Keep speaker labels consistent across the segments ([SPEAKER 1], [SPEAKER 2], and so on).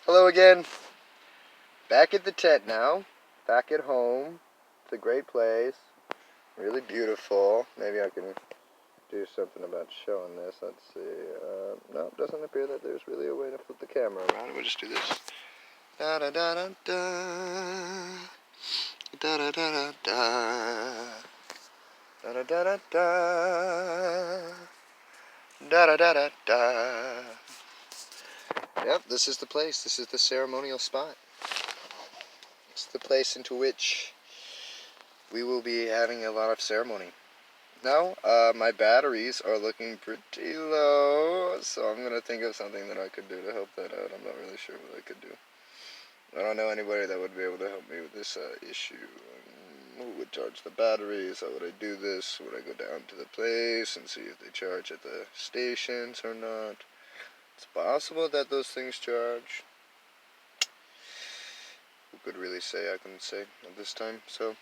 [SPEAKER 1] Hello again. Back at the tent now. Back at home. It's a great place. Really beautiful. Maybe I can do something about showing this. Let's see. No, it doesn't appear that there's really a way to flip the camera around. We'll just do this. Da da da da da. Da da da da da. Da da da da da. Da da da da da. Yep, this is the place. This is the ceremonial spot. It's the place into which we will be having a lot of ceremony. Now, my batteries are looking pretty low, so I'm going to think of something that I could do to help that out. I'm not really sure what I could do. I don't know anybody that would be able to help me with this issue. Who would charge the batteries? How would I do this? Would I go down to the place and see if they charge at the stations or not? It's possible that those things charge. Who could really say? I couldn't say at this time, so...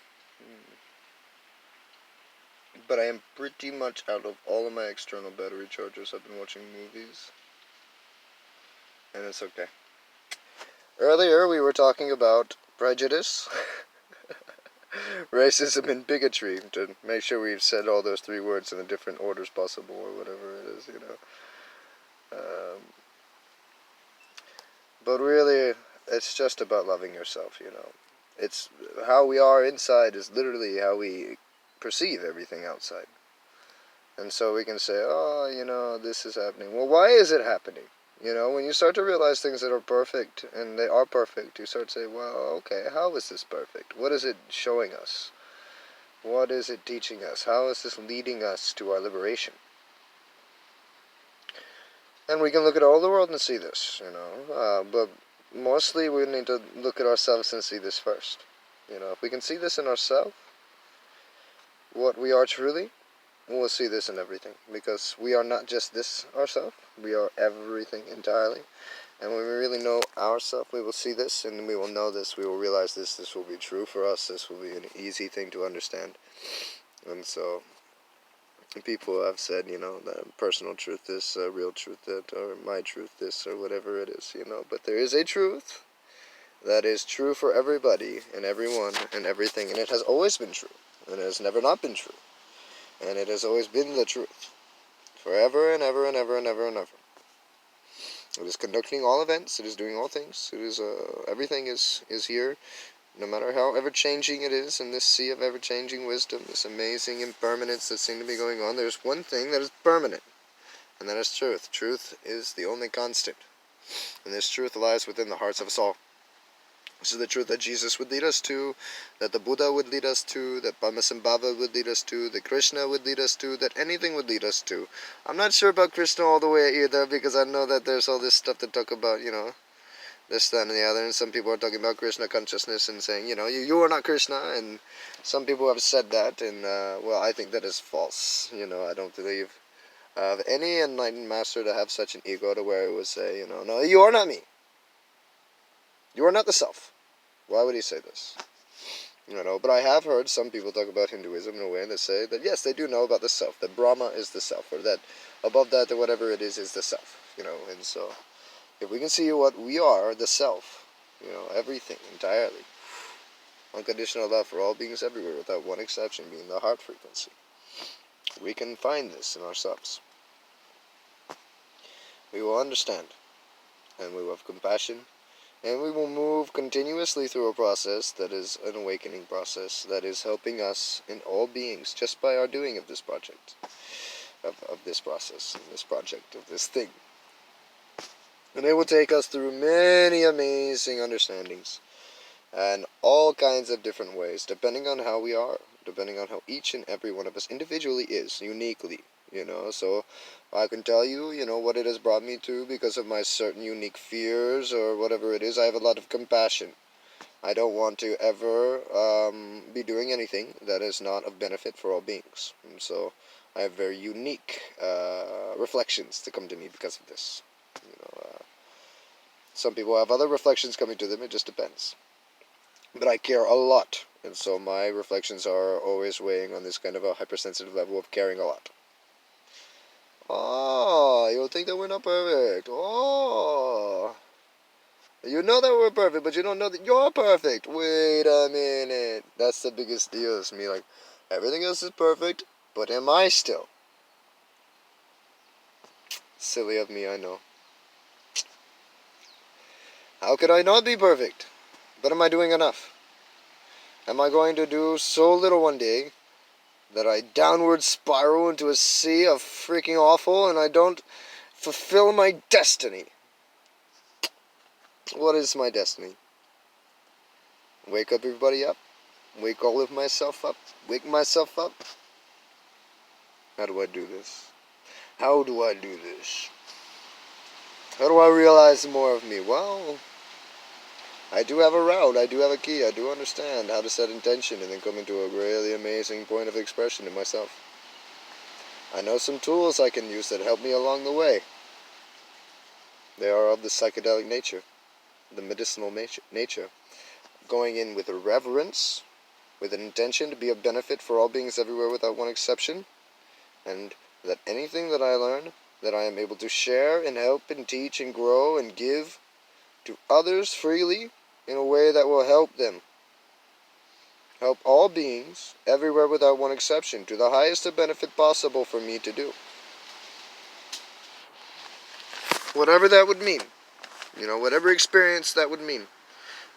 [SPEAKER 1] But I am pretty much out of all of my external battery chargers. I've been watching movies. And it's okay. Earlier we were talking about prejudice, racism, and bigotry, to make sure we've said all those three words in the different orders possible, or whatever it is, But really, it's just about loving yourself, It's how we are inside is literally how we perceive everything outside. And so we can say, oh, this is happening. Well, why is it happening? When you start to realize things that are perfect, and they are perfect, you start to say, well, okay, how is this perfect? What is it showing us? What is it teaching us? How is this leading us to our liberation? And we can look at all the world and see this, but mostly we need to look at ourselves and see this first. If we can see this in ourselves, what we are truly, we'll see this in everything, because we are not just this ourselves, we are everything entirely. And when we really know ourselves, we will see this, and we will know this, we will realize this will be true for us, this will be an easy thing to understand. And so, people have said, that personal truth is real truth, that, or my truth this, or whatever it is, but there is a truth that is true for everybody, and everyone, and everything, and it has always been true, and it has never not been true. And it has always been the truth. Forever and ever and ever and ever and ever. It is conducting all events. It is doing all things. It is, everything is here. No matter how ever-changing it is, in this sea of ever-changing wisdom, this amazing impermanence that seems to be going on, there's one thing that is permanent. And that is truth. Truth is the only constant. And this truth lies within the hearts of us all. This is the truth that Jesus would lead us to, that the Buddha would lead us to, that Padmasambhava would lead us to, that Krishna would lead us to, that anything would lead us to. I'm not sure about Krishna all the way either, because I know that there's all this stuff to talk about, this, that, and the other, and some people are talking about Krishna consciousness and saying, you are not Krishna, and some people have said that, and, well, I think that is false. I don't believe of any enlightened master to have such an ego to where it would say, no, you are not me. You are not the self. Why would he say this? But I have heard some people talk about Hinduism in a way that say that, yes, they do know about the self, that Brahma is the self, or that above that, or whatever it is the self, and so, if we can see what we are, the self, everything, entirely, unconditional love for all beings everywhere, without one exception being the heart frequency, we can find this in ourselves. We will understand, and we will have compassion, and we will move continuously through a process that is an awakening process, that is helping us in all beings, just by our doing of this project, of this process, this project, of this thing. And it will take us through many amazing understandings, and all kinds of different ways, depending on how we are, depending on how each and every one of us individually is, uniquely. So I can tell you, what it has brought me to because of my certain unique fears or whatever it is. I have a lot of compassion. I don't want to ever be doing anything that is not of benefit for all beings. And so I have very unique reflections to come to me because of this. Some people have other reflections coming to them. It just depends. But I care a lot. And so my reflections are always weighing on this kind of a hypersensitive level of caring a lot. Oh, you'll think that we're not perfect. Oh, You know that we're perfect, but you don't know that you're perfect. Wait a minute. That's the biggest deal. It's me like, everything else is perfect, but am I still? Silly of me, I know. How could I not be perfect? But am I doing enough? Am I going to do so little one day that I downward spiral into a sea of freaking awful and I don't fulfill my destiny? What is my destiny? Wake up everybody up? Wake all of myself up? Wake myself up? How do I do this? How do I do this? How do I realize more of me? Well, I do have a route, I do have a key, I do understand how to set intention and then come into a really amazing point of expression in myself. I know some tools I can use that help me along the way. They are of the psychedelic nature, the medicinal nature. Going in with a reverence, with an intention to be of benefit for all beings everywhere without one exception, and that anything that I learn, that I am able to share and help and teach and grow and give to others freely in a way that will help them. Help all beings everywhere without one exception to the highest of benefit possible for me to do. Whatever that would mean. Whatever experience that would mean.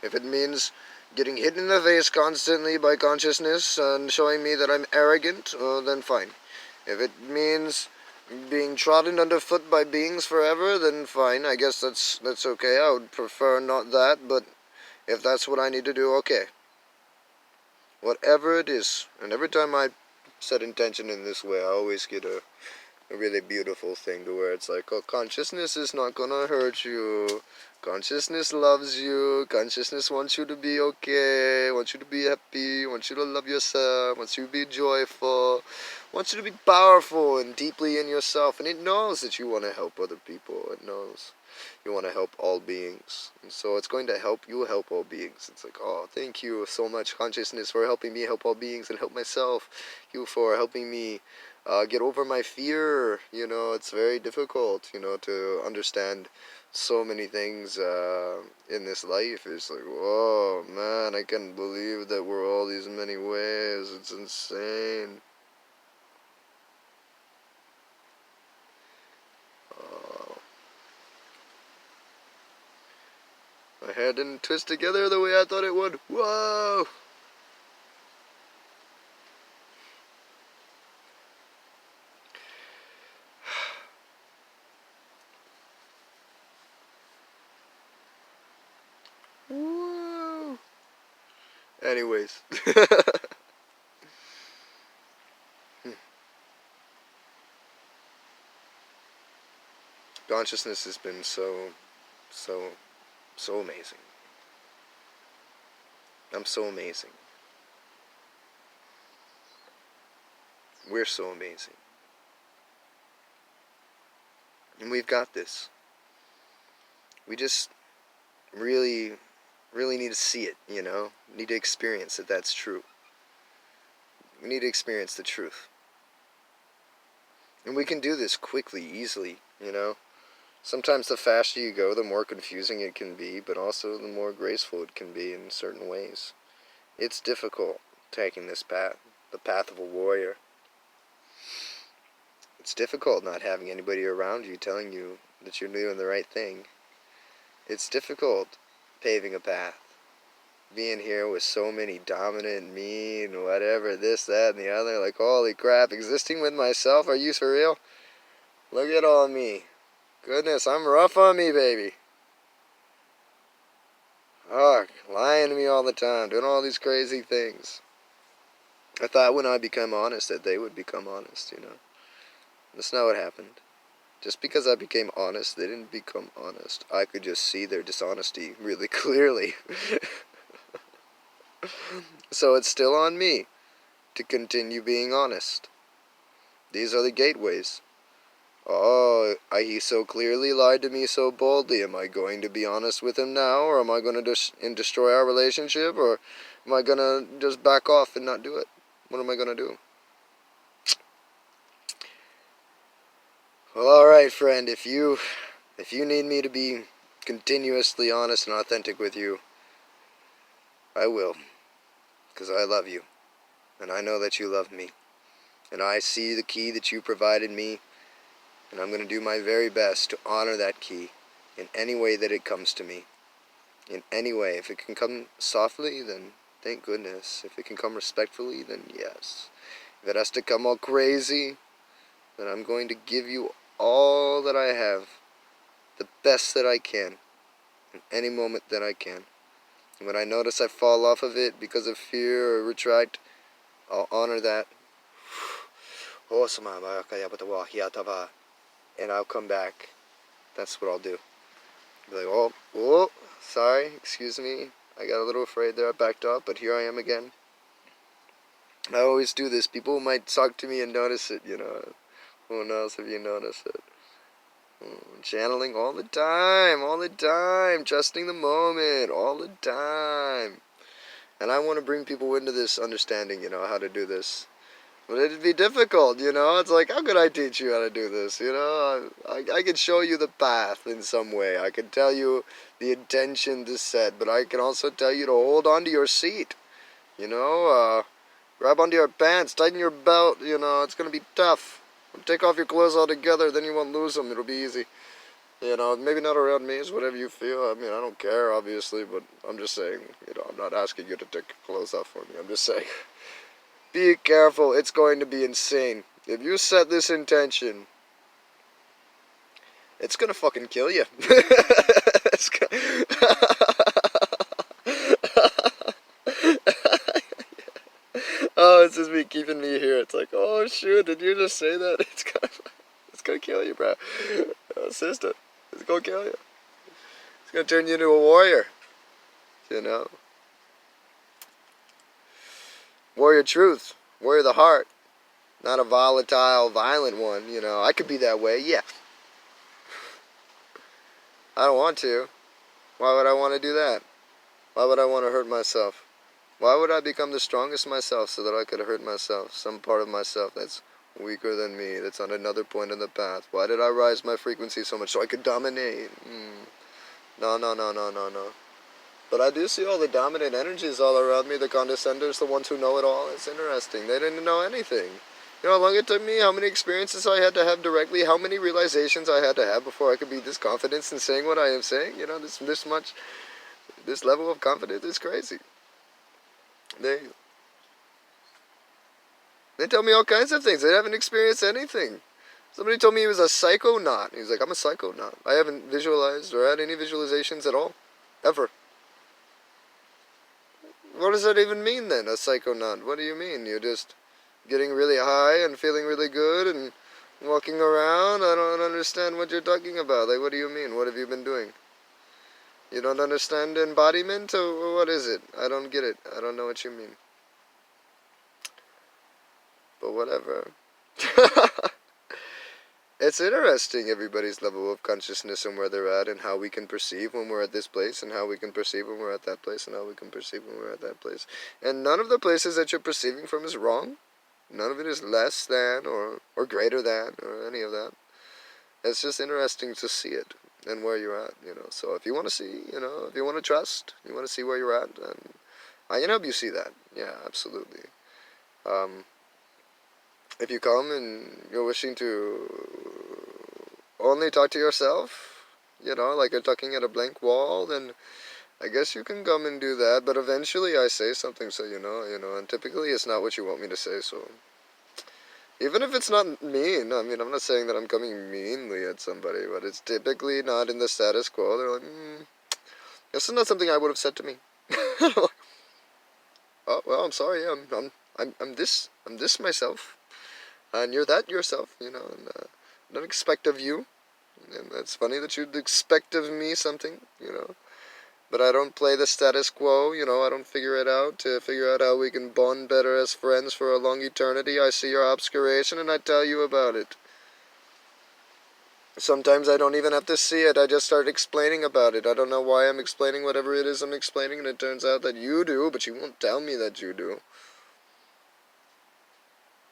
[SPEAKER 1] If it means getting hit in the face constantly by consciousness and showing me that I'm arrogant, then fine. If it means being trodden underfoot by beings forever, then fine. I guess that's okay. I would prefer not that, but if that's what I need to do, okay. Whatever it is. And every time I set intention in this way, I always get a really beautiful thing to where it's like, oh, consciousness is not gonna hurt you. Consciousness loves you. Consciousness wants you to be okay, wants you to be happy, wants you to love yourself, wants you to be joyful, wants you to be powerful and deeply in yourself. And it knows that you want to help other people. It knows you want to help all beings. And so it's going to help you help all beings. It's like, oh, thank you so much, consciousness, for helping me help all beings and help myself. You for helping me get over my fear. It's very difficult, to understand so many things in this life. It's like, whoa, man, I can't believe that we're all these many ways. It's insane. Oh. My hair didn't twist together the way I thought it would. Whoa! Whoa! Anyways. Consciousness has been so amazing. I'm so amazing. We're so amazing. And we've got this. We just really need to see it, Need to experience that that's true. We need to experience the truth. And we can do this quickly, easily, Sometimes the faster you go, the more confusing it can be, but also the more graceful it can be in certain ways. It's difficult taking this path, the path of a warrior. It's difficult not having anybody around you telling you that you're doing the right thing. It's difficult paving a path. Being here with so many dominant, mean, whatever, this, that, and the other, like, holy crap, existing with myself, are you for real? Look at all me. Goodness, I'm rough on me, baby. Oh, lying to me all the time, doing all these crazy things. I thought when I become honest that they would become honest, That's not what happened. Just because I became honest, they didn't become honest. I could just see their dishonesty really clearly. So it's still on me to continue being honest. These are the gateways. Oh, he so clearly lied to me so boldly. Am I going to be honest with him now, or am I going to destroy our relationship, or am I going to just back off and not do it? What am I going to do? Well, alright, friend, if you need me to be continuously honest and authentic with you, I will. Because I love you. And I know that you love me. And I see the key that you provided me. And I'm going to do my very best to honor that key in any way that it comes to me. In any way. If it can come softly, then thank goodness. If it can come respectfully, then yes. If it has to come all crazy, then I'm going to give you all that I have. The best that I can. In any moment that I can. And when I notice I fall off of it because of fear or retract, I'll honor that. And I'll come back. That's what I'll do. Be like, oh, sorry, excuse me. I got a little afraid there, I backed up, but here I am again. I always do this. People might talk to me and notice it, Who knows if you notice it. Channeling all the time, trusting the moment, all the time. And I want to bring people into this understanding, how to do this. But it'd be difficult, It's like, how could I teach you how to do this, I could show you the path in some way. I could tell you the intention to set, but I can also tell you to hold on to your seat, grab onto your pants, tighten your belt, it's going to be tough. Take off your clothes altogether, then you won't lose them, it'll be easy. Maybe not around me, it's whatever you feel. I mean, I don't care, obviously, but I'm just saying, I'm not asking you to take your clothes off for me. I'm just saying, be careful, it's going to be insane. If you set this intention, it's gonna fucking kill you. Oh, it's just me keeping me here. It's like, oh shoot, did you just say that? It's gonna kill you, bro. Oh, sister, it's gonna kill you. It's gonna turn you into a warrior. Warrior truth. Warrior the heart. Not a volatile, violent one, I could be that way, yeah. I don't want to. Why would I want to do that? Why would I want to hurt myself? Why would I become the strongest myself so that I could hurt myself? Some part of myself that's weaker than me, that's on another point in the path. Why did I rise my frequency so much? So I could dominate. No. But I do see all the dominant energies all around me, the condescenders, the ones who know it all. It's interesting. They didn't know anything. You know how long it took me, how many experiences I had to have directly, how many realizations I had to have before I could be this confident in saying what I am saying? This level of confidence is crazy. They tell me all kinds of things. They haven't experienced anything. Somebody told me he was a psychonaut. He's like, I'm a psychonaut. I haven't visualized or had any visualizations at all. Ever. What does that even mean then, a psychonaut? What do you mean? You're just getting really high and feeling really good and walking around? I don't understand what you're talking about. Like, what do you mean? What have you been doing? You don't understand embodiment? Or what is it? I don't get it. I don't know what you mean. But whatever. It's interesting, everybody's level of consciousness and where they're at and how we can perceive when we're at this place and how we can perceive when we're at that place and how we can perceive when we're at that place. And none of the places that you're perceiving from is wrong. None of it is less than or greater than or any of that. It's just interesting to see it and where you're at, So if you want to see, if you want to trust, you want to see where you're at, and I can help you see that. Yeah, absolutely. If you come and you're wishing to only talk to yourself, like you're talking at a blank wall, then I guess you can come and do that, but eventually I say something so and typically it's not what you want me to say, so even if it's not mean, I mean, I'm not saying that I'm coming meanly at somebody, but it's typically not in the status quo. They're like, this is not something I would have said to me. Oh, well, I'm sorry, I'm this myself. And you're that yourself, and I don't expect of you, and it's funny that you'd expect of me something, but I don't play the status quo, I don't figure it out to figure out how we can bond better as friends for a long eternity. I see your obscuration and I tell you about it. Sometimes I don't even have to see it, I just start explaining about it. I don't know why I'm explaining whatever it is I'm explaining, and it turns out that you do, but you won't tell me that you do.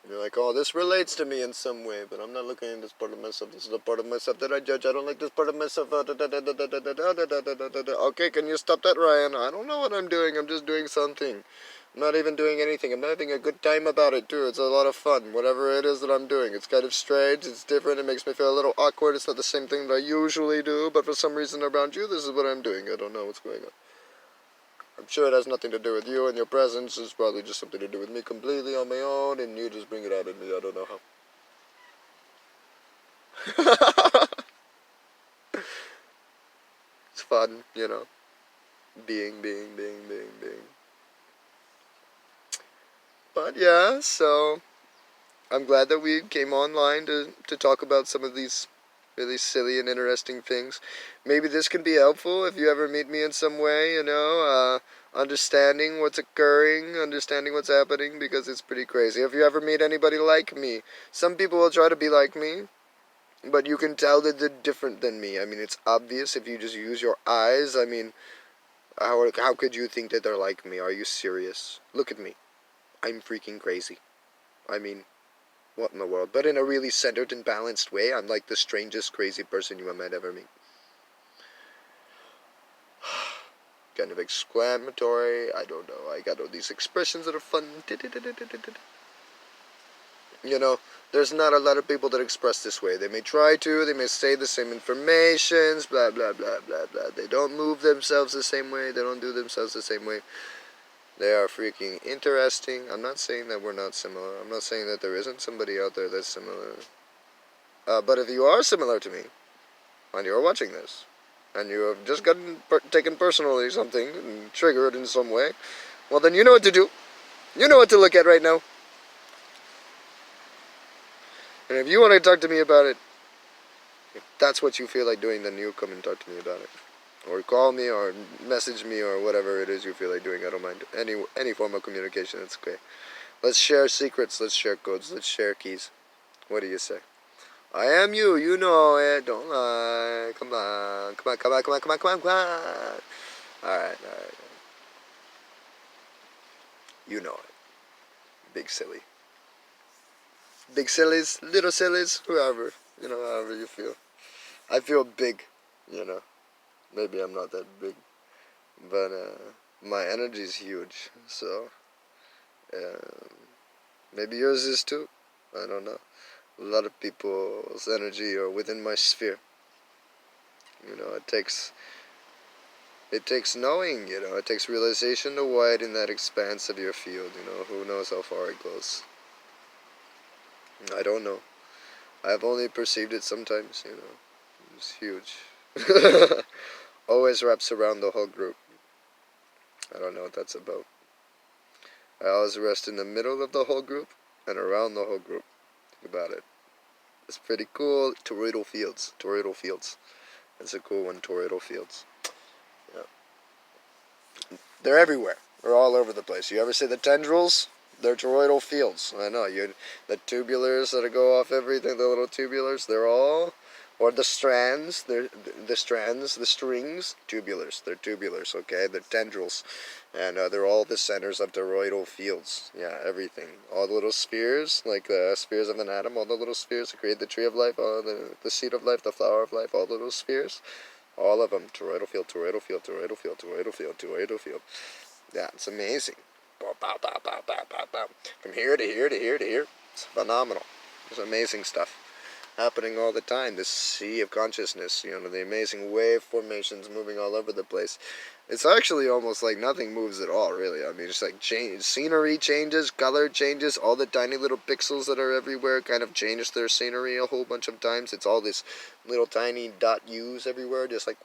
[SPEAKER 1] You're like, oh, this relates to me in some way, but I'm not looking at this part of myself. This is a part of myself that I judge. I don't like this part of myself. Okay, can you stop that, Ryan? I don't know what I'm doing. I'm just doing something. I'm not even doing anything. I'm having a good time about it, too. It's a lot of fun. Whatever it is that I'm doing. It's kind of strange. It's different. It makes me feel a little awkward. It's not the same thing that I usually do, but for some reason around you, this is what I'm doing. I don't know what's going on. I'm sure it has nothing to do with you and your presence. It's probably just something to do with me completely on my own, and you just bring it out in me. I don't know how. It's fun, you know. Being. But yeah, so I'm glad that we came online to talk about some of these really silly and interesting things. Maybe this can be helpful if you ever meet me in some way, you know, understanding what's occurring, understanding what's happening, because it's pretty crazy. If you ever meet anybody like me, some people will try to be like me, but you can tell that they're different than me. I mean, it's obvious if you just use your eyes. I mean, how could you think that they're like me? Are you serious? Look at me. I'm freaking crazy. I mean, what in the world? But in a really centered and balanced way, I'm like the strangest crazy person you might ever meet. Kind of exclamatory. I don't know. I got all these expressions that are fun. You know, there's not a lot of people that express this way. They may try to, they may say the same informations, blah, blah, blah, blah, blah. They don't move themselves the same way. They don't do themselves the same way. They are freaking interesting. I'm not saying that we're not similar. I'm not saying that there isn't somebody out there that's similar. But if you are similar to me, and you're watching this, and you have just gotten taken personally something, and triggered in some way, well then you know what to do. You know what to look at right now. And if you want to talk to me about it, if that's what you feel like doing, then you come and talk to me about it. Or call me, or message me, or whatever it is you feel like doing. I don't mind. Any form of communication, it's okay. Let's share secrets, let's share codes, let's share keys. What do you say? I am you, you know it, don't lie. Come on, come on, come on, come on, come on, come on, come on. Alright. You know it. Big silly. Big sillies, little sillies, whoever. You know, however you feel. I feel big, you know. Maybe I'm not that big. But my energy's huge, so maybe yours is too. I don't know. A lot of people's energy are within my sphere. You know, it takes knowing, you know, it takes realization to widen that expanse of your field, you know, who knows how far it goes. I don't know. I've only perceived it sometimes, you know. It's huge. Always wraps around the whole group. I don't know what that's about. I always rest in the middle of the whole group and around the whole group. Think about it. It's pretty cool. Toroidal fields. Toroidal fields. That's a cool one, toroidal fields. Yeah. They're everywhere. They're all over the place. You ever see the tendrils? They're toroidal fields. I know. The tubulars that go off everything, the little tubulars, they're all... Or the strands, the strings, tubulars. They're tubulars, okay? They're tendrils. And they're all the centers of toroidal fields. Yeah, everything. All the little spheres, like the spheres of an atom, all the little spheres that create the tree of life, all the seed of life, the flower of life, all the little spheres. All of them. Toroidal field, toroidal field, toroidal field, toroidal field, toroidal field. Yeah, it's amazing. From here to here to here to here. It's phenomenal. It's amazing stuff happening all the time. This sea of consciousness, you know, the amazing wave formations moving all over the place. It's actually almost like nothing moves at all, really. I mean, it's like scenery changes, color changes, all the tiny little pixels that are everywhere kind of change their scenery a whole bunch of times. It's all this little tiny dot U's everywhere, just like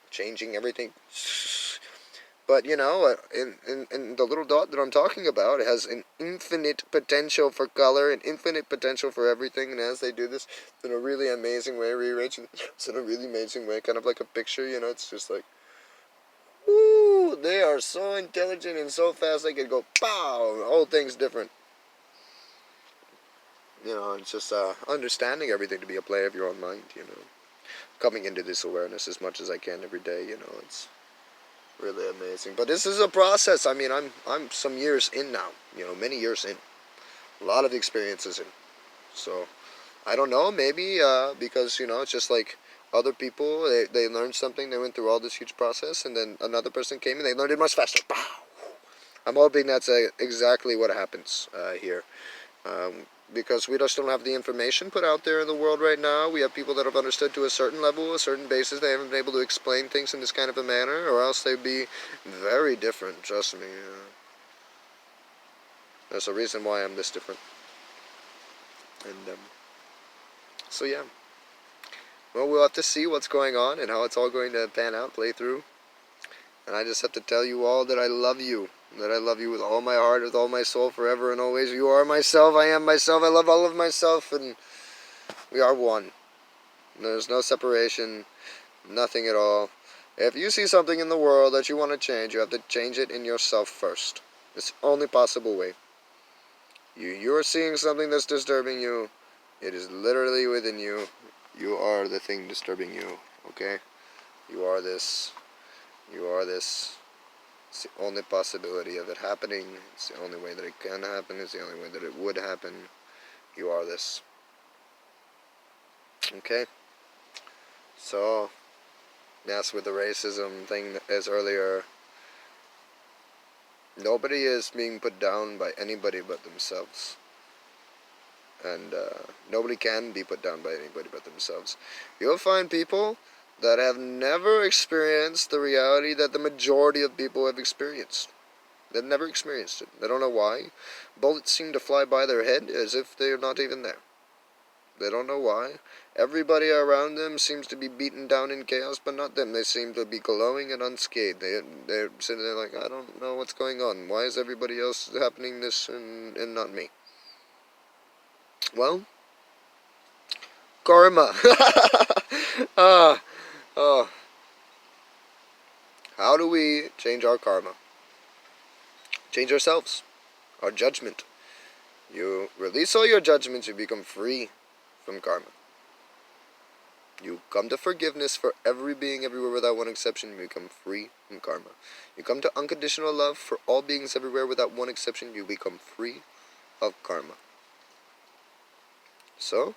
[SPEAKER 1] changing everything. But, you know, in the little dot that I'm talking about, it has an infinite potential for color, an infinite potential for everything, and as they do this in a really amazing way, rearranging it's in a really amazing way, kind of like a picture, you know, it's just like, woo, they are so intelligent and so fast, they could go, pow, the whole thing's different. You know, it's just understanding everything to be a play of your own mind, you know, coming into this awareness as much as I can every day, you know, it's really amazing. But this is a process. I mean, I'm some years in now, you know, many years in. A lot of experiences in. So I don't know, maybe because it's just like other people, they learned something, they went through all this huge process, and then another person came and they learned it much faster. Pow! I'm hoping that's exactly what happens here. Because we just don't have the information put out there in the world right now. We have people that have understood to a certain level, a certain basis. They haven't been able to explain things in this kind of a manner, or else they'd be very different, trust me. There's a reason why I'm this different. And so yeah. Well, we'll have to see what's going on and how it's all going to pan out, play through. And I just have to tell you all that I love you. That I love you with all my heart, with all my soul, forever and always. You are myself, I am myself, I love all of myself, and we are one. There's no separation, nothing at all. If you see something in the world that you want to change, you have to change it in yourself first. It's the only possible way. You're seeing something that's disturbing you. It is literally within you. You are the thing disturbing you, okay? You are this. You are this. It's the only possibility of it happening. It's the only way that it can happen. It's the only way that it would happen. You are this. Okay? So, that's with the racism thing as earlier. Nobody is being put down by anybody but themselves. And nobody can be put down by anybody but themselves. You'll find people that have never experienced the reality that the majority of people have experienced. They've never experienced it. They don't know why. Bullets seem to fly by their head as if they're not even there. They don't know why. Everybody around them seems to be beaten down in chaos, but not them. They seem to be glowing and unscathed. They're sitting there like, I don't know what's going on. Why is everybody else happening this and not me? Well, karma. Ah, oh. How do we change our karma? Change ourselves. Our judgment. You release all your judgments, you become free from karma. You come to forgiveness for every being everywhere without one exception, you become free from karma. You come to unconditional love for all beings everywhere without one exception, you become free of karma. So,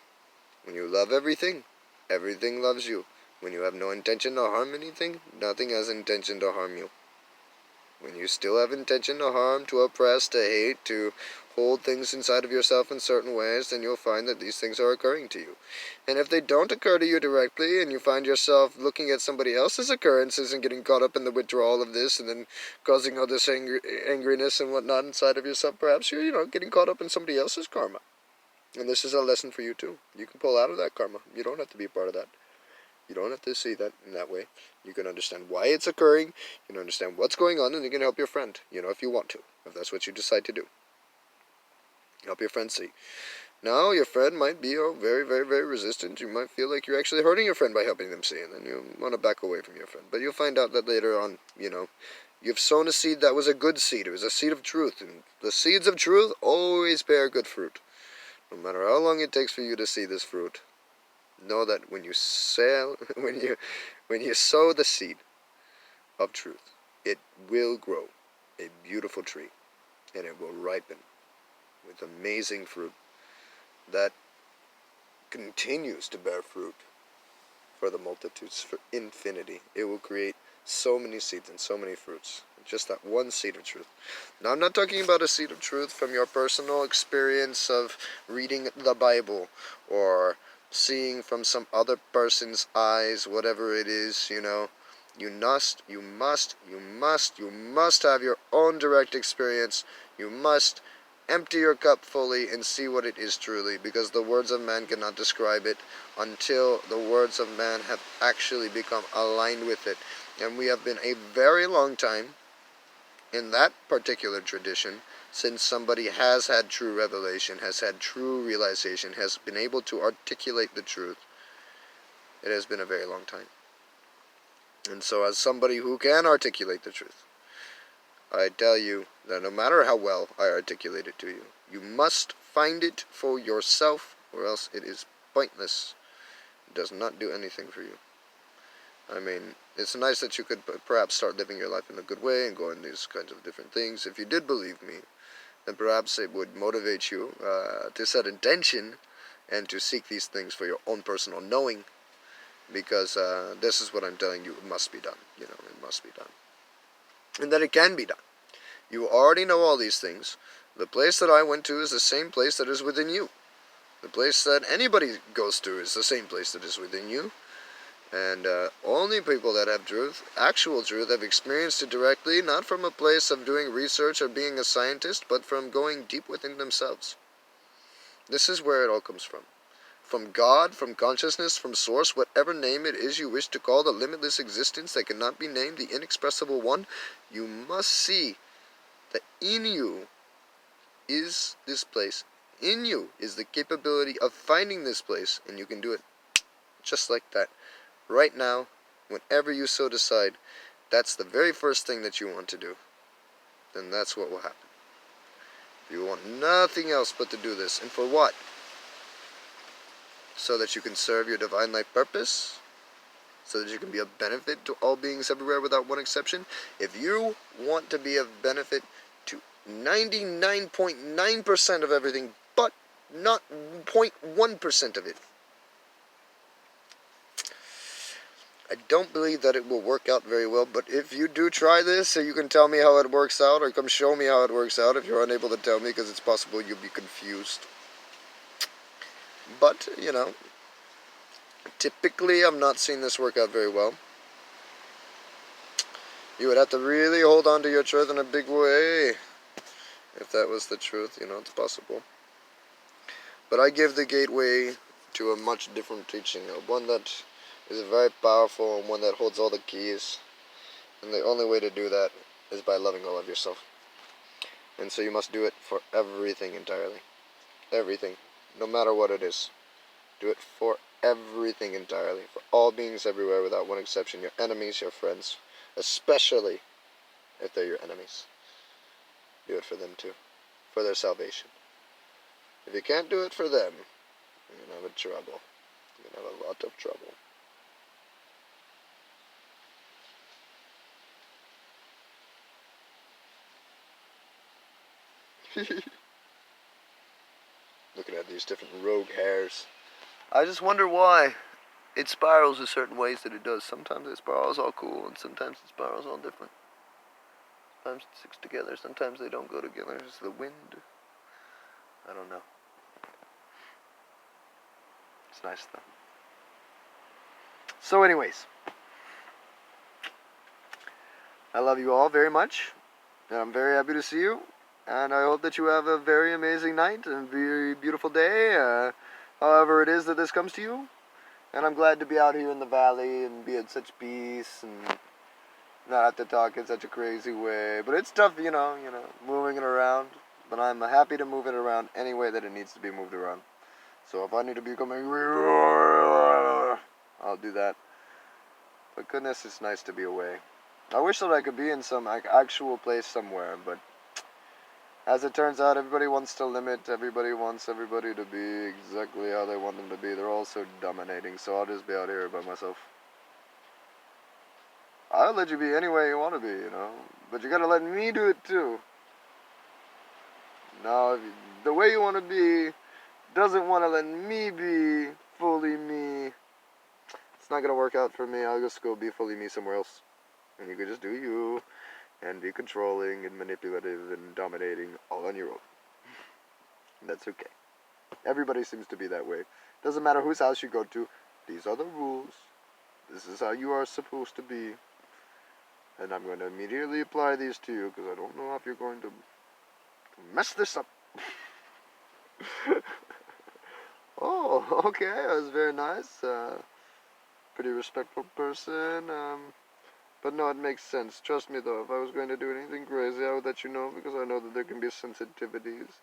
[SPEAKER 1] when you love everything, everything loves you. When you have no intention to harm anything, nothing has intention to harm you. When you still have intention to harm, to oppress, to hate, to hold things inside of yourself in certain ways, then you'll find that these things are occurring to you. And if they don't occur to you directly, and you find yourself looking at somebody else's occurrences and getting caught up in the withdrawal of this, and then causing all this angriness and whatnot inside of yourself, perhaps you're, getting caught up in somebody else's karma. And this is a lesson for you too. You can pull out of that karma. You don't have to be a part of that. You don't have to see that in that way. You can understand why it's occurring, you can understand what's going on, and you can help your friend, if you want to, if that's what you decide to do. Help your friend see. Now, your friend might be very, very, very resistant. You might feel like you're actually hurting your friend by helping them see, and then you want to back away from your friend. But you'll find out that later on, you've sown a seed that was a good seed. It was a seed of truth, and the seeds of truth always bear good fruit. No matter how long it takes for you to see this fruit, know that when you sow the seed of truth, it will grow a beautiful tree, and it will ripen with amazing fruit that continues to bear fruit for the multitudes, for infinity. It will create so many seeds and so many fruits. Just that one seed of truth. Now, I'm not talking about a seed of truth from your personal experience of reading the Bible or seeing from some other person's eyes, whatever it is, You must have your own direct experience. You must empty your cup fully and see what it is truly, because the words of man cannot describe it until the words of man have actually become aligned with it. And we have been a very long time in that particular tradition since somebody has had true revelation, has had true realization, has been able to articulate the truth. It has been a very long time. And so as somebody who can articulate the truth, I tell you that no matter how well I articulate it to you, you must find it for yourself, or else it is pointless. It does not do anything for you. I mean, it's nice that you could perhaps start living your life in a good way and go in these kinds of different things if you did believe me. then perhaps it would motivate you to set intention and to seek these things for your own personal knowing, because this is what I'm telling you, it must be done. You know, it must be done. And that it can be done. You already know all these things. The place that I went to is the same place that is within you. The place that anybody goes to is the same place that is within you. And only people that have truth, actual truth, have experienced it directly, not from a place of doing research or being a scientist, but from going deep within themselves. This is where it all comes from. From God, from consciousness, from source, whatever name it is you wish to call the limitless existence that cannot be named, the inexpressible one, you must see that in you is this place. In you is the capability of finding this place, and you can do it just like that. Right now, whenever you so decide, that's the very first thing that you want to do. Then that's what will happen. You want nothing else but to do this. And for what? So that you can serve your divine life purpose? So that you can be of benefit to all beings everywhere without one exception? If you want to be of benefit to 99.9% of everything, but not 0.1% of it, I don't believe that it will work out very well, but if you do try this, so you can tell me how it works out, or come show me how it works out if you're unable to tell me, because it's possible you'll be confused. But, you know, typically I'm not seeing this work out very well. You would have to really hold on to your truth in a big way. If that was the truth, you know, it's possible. But I give the gateway to a much different teaching, one that is very powerful and one that holds all the keys. And the only way to do that is by loving all of yourself. And so you must do it for everything entirely. Everything. No matter what it is. Do it for everything entirely. For all beings everywhere without one exception. Your enemies, your friends. Especially if they're your enemies. Do it for them too. For their salvation. If you can't do it for them, you're going to have trouble. You're going to have a lot of trouble. Looking at these different rogue hairs. I just wonder why it spirals in certain ways that it does. Sometimes it spirals all cool, and sometimes it spirals all different. Sometimes it sticks together, sometimes they don't go together. It's the wind. I don't know. It's nice though. So anyways, I love you all very much, and I'm very happy to see you. And I hope that you have a very amazing night and very beautiful day, however it is that this comes to you. And I'm glad to be out here in the valley and be at such peace and not have to talk in such a crazy way. But it's tough, you know, moving it around. But I'm happy to move it around any way that it needs to be moved around. So if I need to become angry, I'll do that. But goodness, it's nice to be away. I wish that I could be in some actual place somewhere, but as it turns out, everybody wants to limit, everybody wants everybody to be exactly how they want them to be. They're all so dominating, so I'll just be out here by myself. I'll let you be any way you want to be, you know, but you gotta let me do it too. Now, the way you want to be doesn't want to let me be fully me. It's not gonna work out for me. I'll just go be fully me somewhere else. And you can just do you. And be controlling and manipulative and dominating all on your own. That's okay. Everybody seems to be that way. Doesn't matter whose house you go to. These are the rules. This is how you are supposed to be. And I'm going to immediately apply these to you because I don't know if you're going to mess this up. Oh, okay. That was very nice. Pretty respectful person. But no, it makes sense. Trust me though, if I was going to do anything crazy, I would let you know because I know that there can be sensitivities.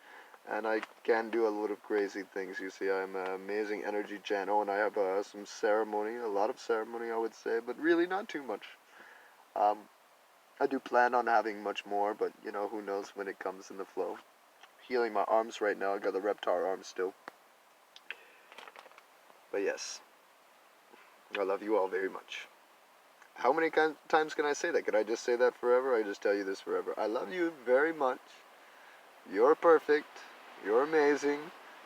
[SPEAKER 1] And I can do a lot of crazy things. You see, I'm an amazing energy channel and I have some ceremony, a lot of ceremony I would say, but really not too much. I do plan on having much more, but you know, who knows when it comes in the flow. Healing my arms right now, I got the Reptar arm still. But yes, I love you all very much. How many times can I say that? Could I just say that forever? I just tell you this forever. I love you very much. You're perfect. You're amazing.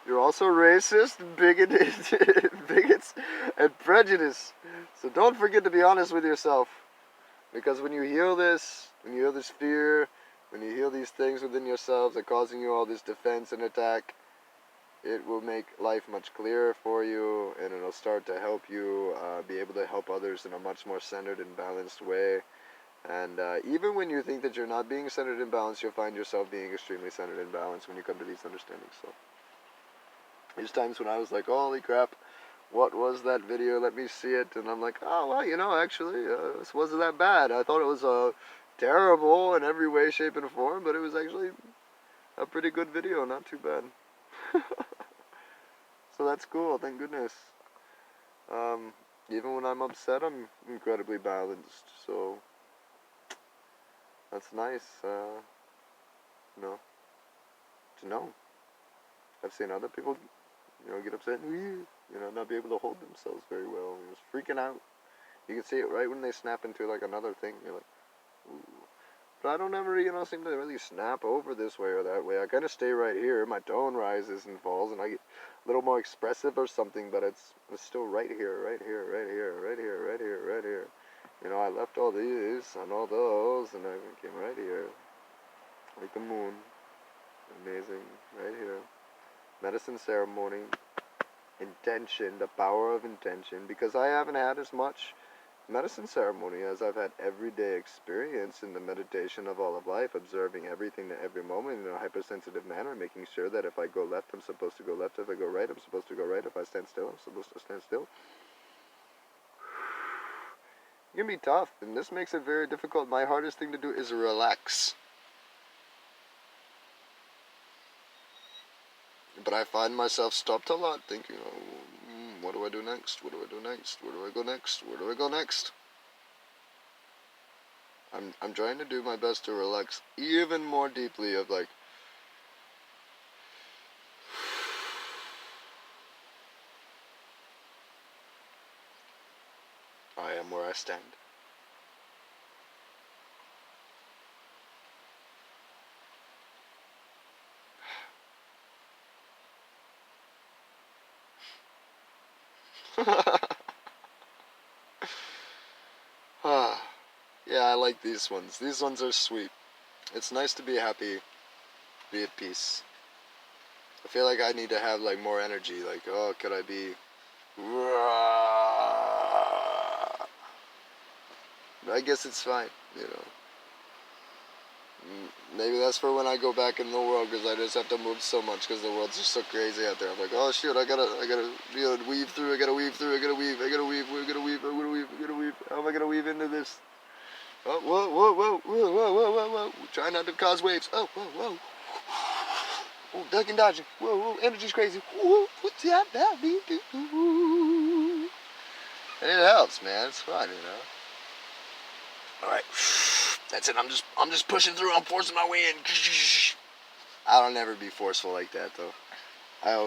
[SPEAKER 1] You're also racist, bigoted, bigots, and prejudiced. So don't forget to be honest with yourself. Because when you heal this, when you heal this fear, when you heal these things within yourselves that are causing you all this defense and attack, it will make life much clearer for you, and it'll start to help you be able to help others in a much more centered and balanced way. And even when you think that you're not being centered and balanced, you'll find yourself being extremely centered and balanced when you come to these understandings. So there's times when I was like, holy crap, what was that video? Let me see it. And I'm like, oh, well, you know, actually, this wasn't that bad. I thought it was terrible in every way, shape, and form, but it was actually a pretty good video, not too bad. So that's cool, thank goodness. Even when I'm upset, I'm incredibly balanced, so that's nice, you know, to know. I've seen other people, you know, get upset and, you know, not be able to hold themselves very well. Just freaking out. You can see it right when they snap into, like, another thing. You're like, ooh. But I don't ever, you know, seem to really snap over this way or that way. I kind of stay right here. My tone rises and falls, and I get a little more expressive or something, but it's still right here, right here, right here, right here, right here, right here. You know, I left all these and all those, and I came right here. Like the moon. Amazing. Right here. Medicine ceremony. Intention. The power of intention. Because I haven't had as much medicine ceremony as I've had everyday experience in the meditation of all of life, observing everything at every moment in a hypersensitive manner, making sure that if I go left, I'm supposed to go left. If I go right, I'm supposed to go right. If I stand still, I'm supposed to stand still. It can be tough, and this makes it very difficult. My hardest thing to do is relax. But I find myself stopped a lot, thinking, oh, what do I do next? What do I do next? Where do I go next? Where do I go next? I'm trying to do my best to relax even more deeply of like, I am where I stand. Yeah, I like these ones. These ones are sweet. It's nice to be happy, be at peace. I feel like I need to have like more energy. Like, oh, could I be? I guess it's fine, you know. Maybe that's for when I go back in the world, because I just have to move so much because the world's just so crazy out there. I'm like, oh shoot, I gotta, you know, weave through. I gotta weave through. I gotta weave. I gotta weave. We're gonna weave. I'm gonna weave. I'm gonna weave. How am I gonna weave into this? Oh, whoa, whoa, whoa, whoa, whoa, whoa, whoa, whoa. Try not to cause waves. Oh, whoa, whoa. Oh, ducking, dodging. Whoa, whoa, energy's crazy. Whoa, what's that about me? And it helps, man. It's fun, you know. All right, that's it. I'm just pushing through. I'm forcing my way in. I don't ever be forceful like that, though. I always